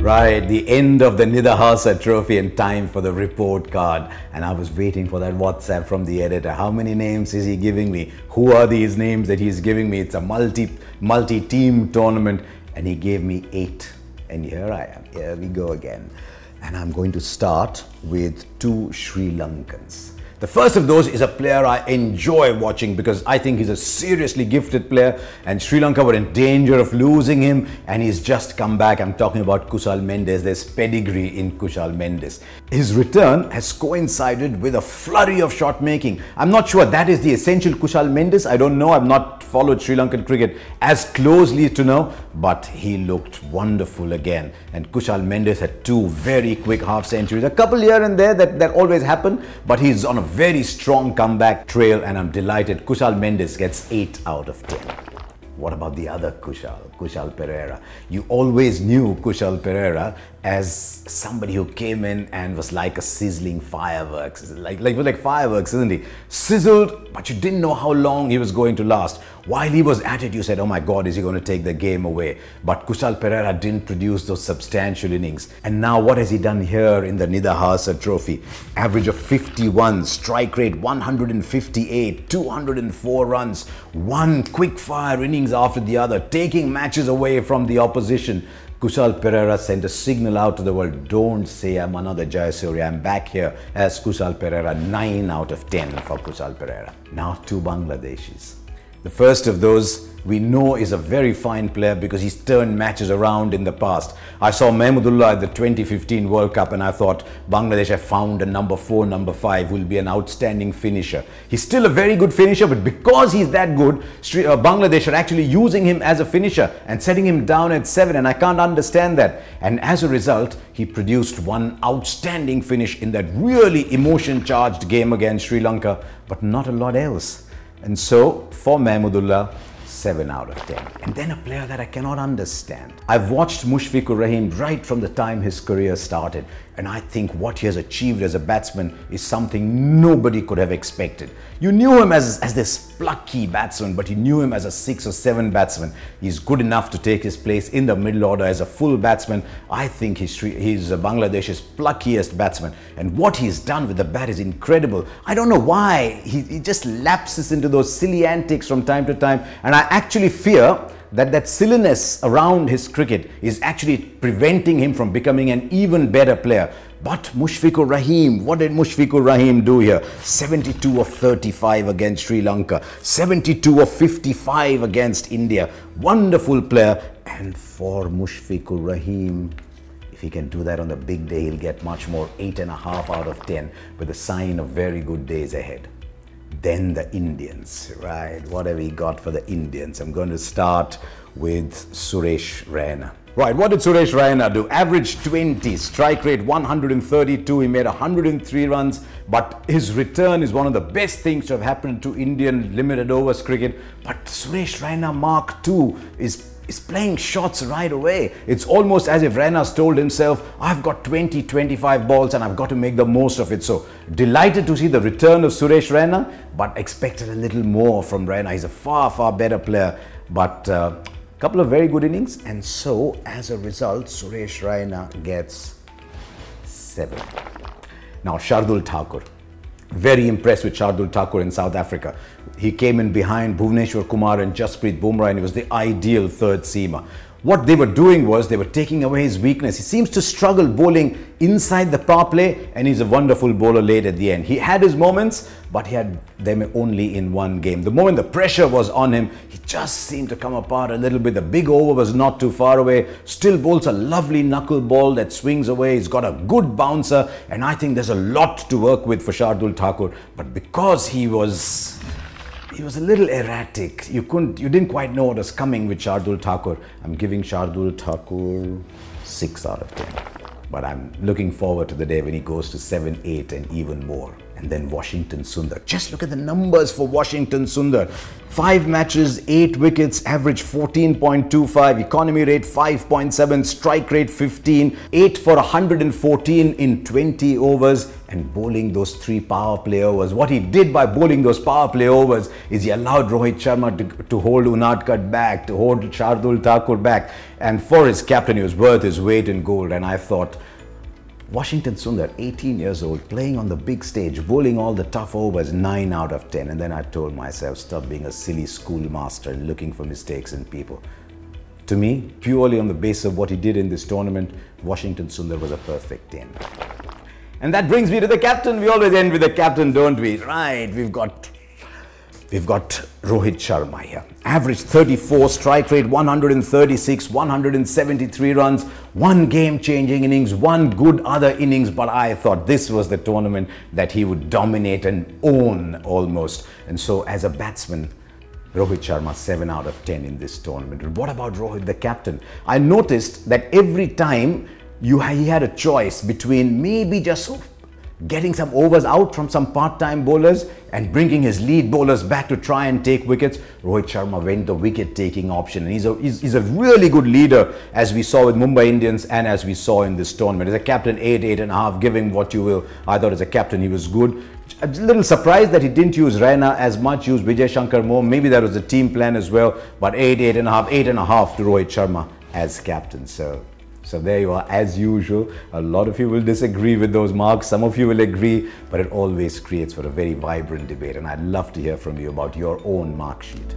Right, the end of the Nidahas Trophy and time for the report card. And I was waiting for that WhatsApp from the editor. How many names is he giving me? Who are these names that he's giving me? It's a multi-team tournament. And he gave me 8. And here I am. Here we go again. And I'm going to start with 2 Sri Lankans. The first of those is a player I enjoy watching because I think he's a seriously gifted player and Sri Lanka were in danger of losing him and he's just come back. I'm talking about Kusal Mendis. There's pedigree in Kusal Mendis. His return has coincided with a flurry of shot making. I'm not sure that is the essential Kusal Mendis. I don't know. I've not followed Sri Lankan cricket as closely to know, but he looked wonderful again. And Kusal Mendis had 2 very quick half centuries. A couple here and there that always happen, but he's on a very strong comeback trail and I'm delighted. Kusal Mendis gets 8 out of 10. What about the other Kushal Perera? You always knew Kushal Perera as somebody who came in and was like a sizzling fireworks. Like fireworks, isn't he? Sizzled, but you didn't know how long he was going to last. While he was at it, you said, oh my God, is he going to take the game away? But Kushal Perera didn't produce those substantial innings. And now what has he done here in the Nidahas Trophy? Average of 51, strike rate 158, 204 runs, 1 quick fire innings after the other, taking matches away from the opposition. Kusal Perera sent a signal out to the world, don't say I'm another Jayasuriya, I'm back here as Kusal Perera. 9 out of 10 for Kusal Perera. Now 2 Bangladeshis. The first of those we know is a very fine player because he's turned matches around in the past. I saw Mahmudullah at the 2015 World Cup and I thought Bangladesh have found a number 4, number 5 will be an outstanding finisher. He's still a very good finisher, but because he's that good, Bangladesh are actually using him as a finisher and setting him down at 7 and I can't understand that. And as a result, he produced 1 outstanding finish in that really emotion-charged game against Sri Lanka, but not a lot else. And so, for Mahmudullah, 7 out of 10. And then a player that I cannot understand. I've watched Mushfiqur Rahim right from the time his career started. And I think what he has achieved as a batsman is something nobody could have expected. You knew him as this plucky batsman, but you knew him as a 6 or 7 batsman. He's good enough to take his place in the middle order as a full batsman. I think he's Bangladesh's pluckiest batsman. And what he's done with the bat is incredible. I don't know why. He just lapses into those silly antics from time to time. And I actually fear that silliness around his cricket is actually preventing him from becoming an even better player. But Mushfiqur Rahim, what did Mushfiqur Rahim do here? 72 of 35 against Sri Lanka, 72 of 55 against India. Wonderful player. And for Mushfiqur Rahim, if he can do that on the big day, he'll get much more. 8.5 out of 10 with a sign of very good days ahead. Then the Indians, right? What have we got for the Indians? I'm going to start with Suresh Raina. Right, what did Suresh Raina do? Average 20, strike rate 132, he made 103 runs, but his return is one of the best things to have happened to Indian limited overs cricket. But Suresh Raina Mark II is playing shots right away. It's almost as if Raina's told himself, I've got 20, 25 balls and I've got to make the most of it. So delighted to see the return of Suresh Raina, but expected a little more from Raina. He's a far, far better player, but couple of very good innings, and so as a result Suresh Raina gets 7. Now Shardul Thakur, very impressed with Shardul Thakur in South Africa. He came in behind Bhuvneshwar Kumar and Jasprit Bumrah and he was the ideal third seamer. What they were doing was they were taking away his weakness. He seems to struggle bowling inside the power play and he's a wonderful bowler late at the end. He had his moments, but he had them only in 1 game. The moment the pressure was on him, he just seemed to come apart a little bit. The big over was not too far away. Still bowls a lovely knuckle ball that swings away. He's got a good bouncer and I think there's a lot to work with for Shardul Thakur. But because he was a little erratic. You didn't quite know what was coming with Shardul Thakur. I'm giving Shardul Thakur 6 out of 10. But I'm looking forward to the day when he goes to 7, 8 and even more. and then Washington Sundar. Just look at the numbers for Washington Sundar. 5 matches, 8 wickets, average 14.25, economy rate 5.7, strike rate 15, 8 for 114 in 20 overs, and bowling those 3 power play overs. What he did by bowling those power play overs is he allowed Rohit Sharma to hold Unadkat back, to hold Shardul Thakur back, and for his captain he was worth his weight in gold. And I thought, Washington Sundar, 18 years old, playing on the big stage, bowling all the tough overs, 9 out of 10. And then I told myself, stop being a silly schoolmaster and looking for mistakes in people. To me, purely on the basis of what he did in this tournament, Washington Sundar was a perfect 10. And that brings me to the captain. We always end with the captain, don't we? Right, we've got Rohit Sharma here. Average 34, strike rate 136, 173 runs, 1 game-changing innings, 1 good other innings, but I thought this was the tournament that he would dominate and own almost. And so as a batsman, Rohit Sharma 7 out of 10 in this tournament. What about Rohit, the captain? I noticed that every time he had a choice between maybe just getting some overs out from some part-time bowlers and bringing his lead bowlers back to try and take wickets, Rohit Sharma went the wicket-taking option. And he's a really good leader, as we saw with Mumbai Indians and as we saw in this tournament. As a captain, 8, 8.5, give him what you will. I thought as a captain he was good. A little surprised that he didn't use Raina as much, used Vijay Shankar more. Maybe that was a team plan as well. But 8, 8.5, 8.5 to Rohit Sharma as captain. So there you are, as usual. A lot of you will disagree with those marks. Some of you will agree, but it always creates for a very vibrant debate. And I'd love to hear from you about your own mark sheet.